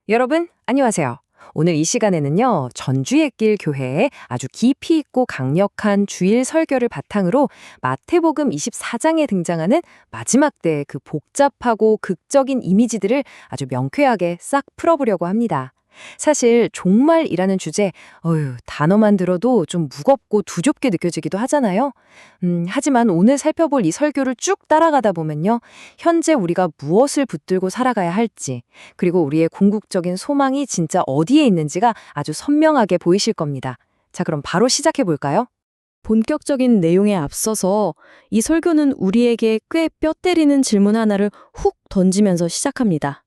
여러분, 안녕하세요. 오늘 이 시간에는요, 전주의 길 교회의 아주 깊이 있고 강력한 주일 설교를 바탕으로 마태복음 24장에 등장하는 마지막 때의 그 복잡하고 극적인 이미지들을 아주 명쾌하게 싹 풀어보려고 합니다. 사실 종말이라는 주제, 단어만 들어도 좀 무겁고 두렵게 느껴지기도 하잖아요. 하지만 오늘 살펴볼 이 설교를 쭉 따라가다 보면요. 현재 우리가 무엇을 붙들고 살아가야 할지, 그리고 우리의 궁극적인 소망이 진짜 어디에 있는지가 아주 선명하게 보이실 겁니다. 자, 그럼 바로 시작해 볼까요? 본격적인 내용에 앞서서 이 설교는 우리에게 꽤 뼈 때리는 질문 하나를 훅 던지면서 시작합니다.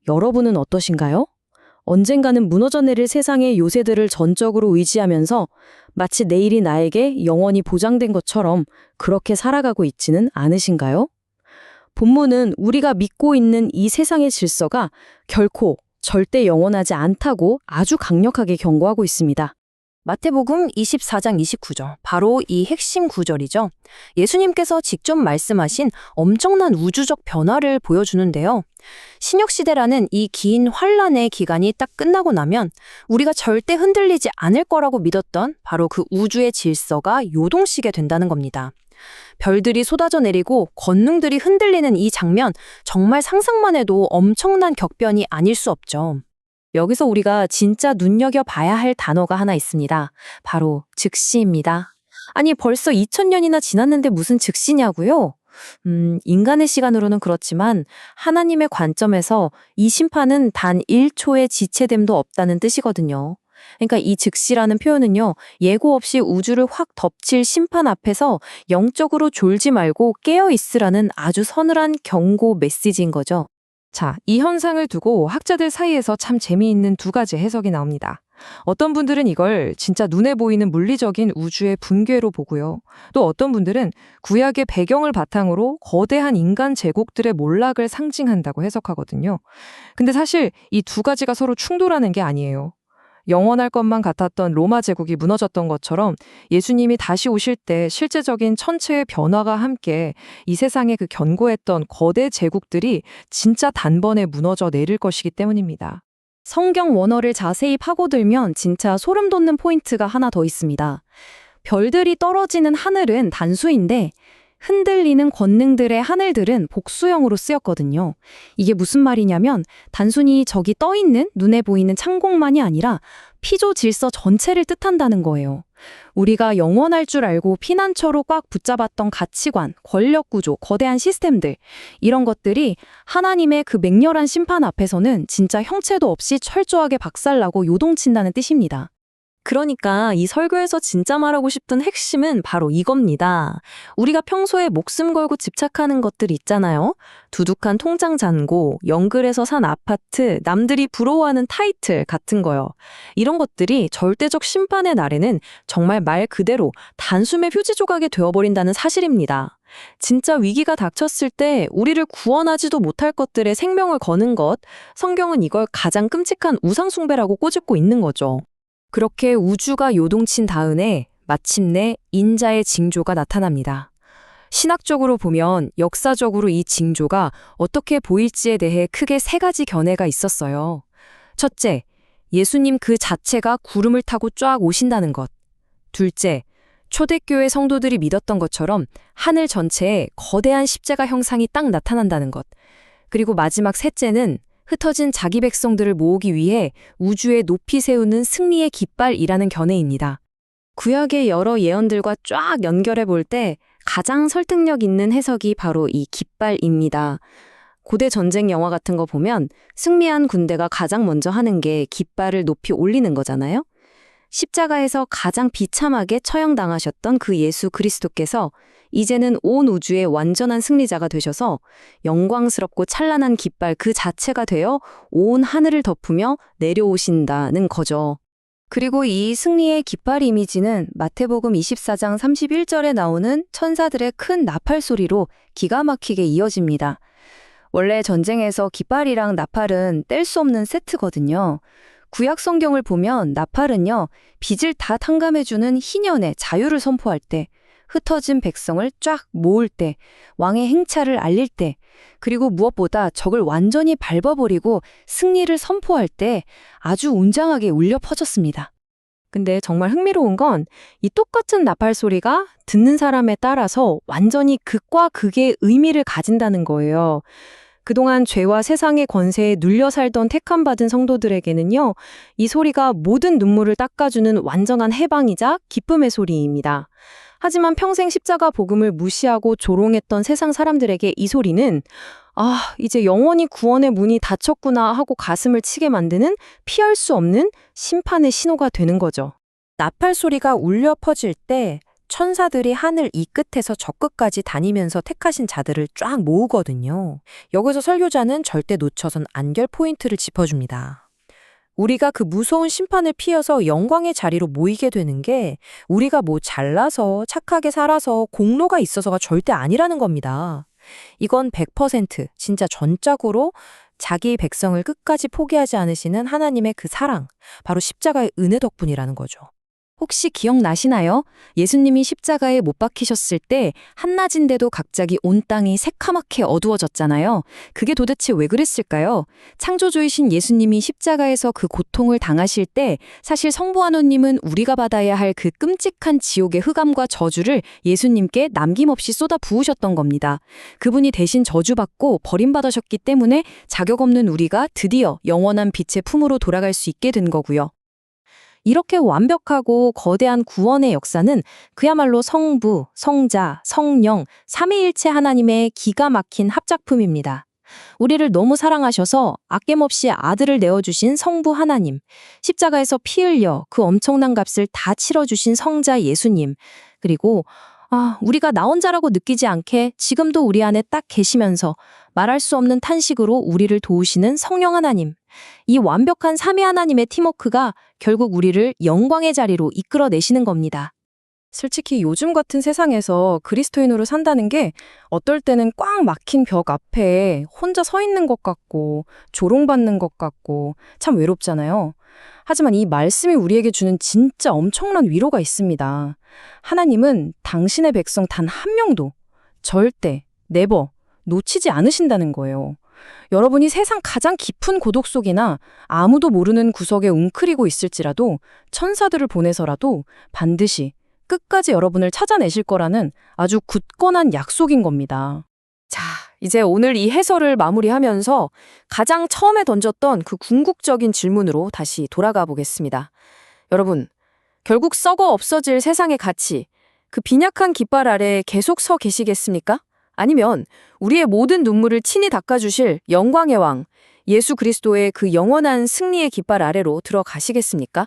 여러분은 어떠신가요? 언젠가는 무너져 내릴 세상의 요새들을 전적으로 의지하면서 마치 내일이 나에게 영원히 보장된 것처럼 그렇게 살아가고 있지는 않으신가요? 본문은 우리가 믿고 있는 이 세상의 질서가 결코 절대 영원하지 않다고 아주 강력하게 경고하고 있습니다. 마태복음 24장 29절, 바로 이 핵심 구절이죠. 예수님께서 직접 말씀하신 엄청난 우주적 변화를 보여주는데요. 신약시대라는 이 긴 환란의 기간이 딱 끝나고 나면 우리가 절대 흔들리지 않을 거라고 믿었던 바로 그 우주의 질서가 요동치게 된다는 겁니다. 별들이 쏟아져 내리고 권능들이 흔들리는 이 장면, 정말 상상만 해도 엄청난 격변이 아닐 수 없죠. 여기서 우리가 진짜 눈여겨봐야 할 단어가 하나 있습니다. 바로 즉시입니다. 아니, 벌써 2000년이나 지났는데 무슨 즉시냐고요? 인간의 시간으로는 그렇지만 하나님의 관점에서 이 심판은 단 1초의 지체됨도 없다는 뜻이거든요. 그러니까 이 즉시라는 표현은요, 예고 없이 우주를 확 덮칠 심판 앞에서 영적으로 졸지 말고 깨어 있으라는 아주 서늘한 경고 메시지인 거죠. 자, 이 현상을 두고 학자들 사이에서 참 재미있는 두 가지 해석이 나옵니다. 어떤 분들은 이걸 진짜 눈에 보이는 물리적인 우주의 붕괴로 보고요. 또 어떤 분들은 구약의 배경을 바탕으로 거대한 인간 제국들의 몰락을 상징한다고 해석하거든요. 근데 사실 이 두 가지가 서로 충돌하는 게 아니에요. 영원할 것만 같았던 로마 제국이 무너졌던 것처럼 예수님이 다시 오실 때 실제적인 천체의 변화가 함께 이 세상에 그 견고했던 거대 제국들이 진짜 단번에 무너져 내릴 것이기 때문입니다. 성경 원어를 자세히 파고들면 진짜 소름 돋는 포인트가 하나 더 있습니다. 별들이 떨어지는 하늘은 단수인데 흔들리는 권능들의 하늘들은 복수형으로 쓰였거든요. 이게 무슨 말이냐면 단순히 저기 떠있는 눈에 보이는 창공만이 아니라 피조 질서 전체를 뜻한다는 거예요. 우리가 영원할 줄 알고 피난처로 꽉 붙잡았던 가치관, 권력구조, 거대한 시스템들, 이런 것들이 하나님의 그 맹렬한 심판 앞에서는 진짜 형체도 없이 철저하게 박살나고 요동친다는 뜻입니다. 그러니까 이 설교에서 진짜 말하고 싶은 핵심은 바로 이겁니다. 우리가 평소에 목숨 걸고 집착하는 것들 있잖아요. 두둑한 통장 잔고, 연끌해서 산 아파트, 남들이 부러워하는 타이틀 같은 거요. 이런 것들이 절대적 심판의 날에는 정말 말 그대로 단숨에 휴지 조각이 되어버린다는 사실입니다. 진짜 위기가 닥쳤을 때 우리를 구원하지도 못할 것들에 생명을 거는 것, 성경은 이걸 가장 끔찍한 우상숭배라고 꼬집고 있는 거죠. 그렇게 우주가 요동친 다음에 마침내 인자의 징조가 나타납니다. 신학적으로 보면 역사적으로 이 징조가 어떻게 보일지에 대해 크게 세 가지 견해가 있었어요. 첫째, 예수님 그 자체가 구름을 타고 쫙 오신다는 것. 둘째, 초대교회 성도들이 믿었던 것처럼 하늘 전체에 거대한 십자가 형상이 딱 나타난다는 것. 그리고 마지막 셋째는 흩어진 자기 백성들을 모으기 위해 우주에 높이 세우는 승리의 깃발이라는 견해입니다. 구약의 여러 예언들과 쫙 연결해 볼 때 가장 설득력 있는 해석이 바로 이 깃발입니다. 고대 전쟁 영화 같은 거 보면 승리한 군대가 가장 먼저 하는 게 깃발을 높이 올리는 거잖아요. 십자가에서 가장 비참하게 처형당하셨던 그 예수 그리스도께서 이제는 온 우주의 완전한 승리자가 되셔서 영광스럽고 찬란한 깃발 그 자체가 되어 온 하늘을 덮으며 내려오신다는 거죠. 그리고 이 승리의 깃발 이미지는 마태복음 24장 31절에 나오는 천사들의 큰 나팔 소리로 기가 막히게 이어집니다. 원래 전쟁에서 깃발이랑 나팔은 뗄 수 없는 세트거든요. 구약 성경을 보면 나팔은요, 빛을 다 탕감해주는 희년의 자유를 선포할 때, 흩어진 백성을 쫙 모을 때, 왕의 행차를 알릴 때, 그리고 무엇보다 적을 완전히 밟아버리고 승리를 선포할 때 아주 웅장하게 울려 퍼졌습니다. 근데 정말 흥미로운 건 이 똑같은 나팔 소리가 듣는 사람에 따라서 완전히 극과 극의 의미를 가진다는 거예요. 그동안 죄와 세상의 권세에 눌려 살던 택함받은 성도들에게는요, 이 소리가 모든 눈물을 닦아주는 완전한 해방이자 기쁨의 소리입니다. 하지만 평생 십자가 복음을 무시하고 조롱했던 세상 사람들에게 이 소리는 이제 영원히 구원의 문이 닫혔구나 하고 가슴을 치게 만드는 피할 수 없는 심판의 신호가 되는 거죠. 나팔 소리가 울려 퍼질 때 천사들이 하늘 이 끝에서 저 끝까지 다니면서 택하신 자들을 쫙 모으거든요. 여기서 설교자는 절대 놓쳐선 안 될 포인트를 짚어줍니다. 우리가 그 무서운 심판을 피해서 영광의 자리로 모이게 되는 게 우리가 뭐 잘나서 착하게 살아서 공로가 있어서가 절대 아니라는 겁니다. 이건 100% 진짜 전적으로 자기 백성을 끝까지 포기하지 않으시는 하나님의 그 사랑, 바로 십자가의 은혜 덕분이라는 거죠. 혹시 기억나시나요? 예수님이 십자가에 못 박히셨을 때 한낮인데도 갑자기 온 땅이 새카맣게 어두워졌잖아요. 그게 도대체 왜 그랬을까요? 창조주이신 예수님이 십자가에서 그 고통을 당하실 때 사실 성부 하느님은 우리가 받아야 할 그 끔찍한 지옥의 흑암과 저주를 예수님께 남김없이 쏟아 부으셨던 겁니다. 그분이 대신 저주받고 버림받으셨기 때문에 자격 없는 우리가 드디어 영원한 빛의 품으로 돌아갈 수 있게 된 거고요. 이렇게 완벽하고 거대한 구원의 역사는 그야말로 성부, 성자, 성령, 삼위일체 하나님의 기가 막힌 합작품입니다. 우리를 너무 사랑하셔서 아낌없이 아들을 내어주신 성부 하나님, 십자가에서 피 흘려 그 엄청난 값을 다 치러주신 성자 예수님, 그리고 우리가 나 혼자라고 느끼지 않게 지금도 우리 안에 딱 계시면서 말할 수 없는 탄식으로 우리를 도우시는 성령 하나님. 이 완벽한 삼위 하나님의 팀워크가 결국 우리를 영광의 자리로 이끌어내시는 겁니다. 솔직히 요즘 같은 세상에서 그리스도인으로 산다는 게 어떨 때는 꽉 막힌 벽 앞에 혼자 서 있는 것 같고 조롱받는 것 같고 참 외롭잖아요. 하지만 이 말씀이 우리에게 주는 진짜 엄청난 위로가 있습니다. 하나님은 당신의 백성 단 한 명도 절대, 네버 놓치지 않으신다는 거예요. 여러분이 세상 가장 깊은 고독 속이나 아무도 모르는 구석에 웅크리고 있을지라도 천사들을 보내서라도 반드시 끝까지 여러분을 찾아내실 거라는 아주 굳건한 약속인 겁니다. 자, 이제 오늘 이 해설을 마무리하면서 가장 처음에 던졌던 그 궁극적인 질문으로 다시 돌아가 보겠습니다. 여러분, 결국 썩어 없어질 세상의 가치, 그 빈약한 깃발 아래 계속 서 계시겠습니까? 아니면 우리의 모든 눈물을 친히 닦아주실 영광의 왕, 예수 그리스도의 그 영원한 승리의 깃발 아래로 들어가시겠습니까?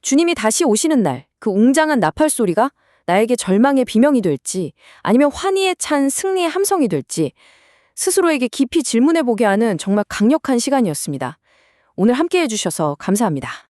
주님이 다시 오시는 날, 그 웅장한 나팔 소리가 나에게 절망의 비명이 될지 아니면 환희에 찬 승리의 함성이 될지 스스로에게 깊이 질문해보게 하는 정말 강력한 시간이었습니다. 오늘 함께해 주셔서 감사합니다.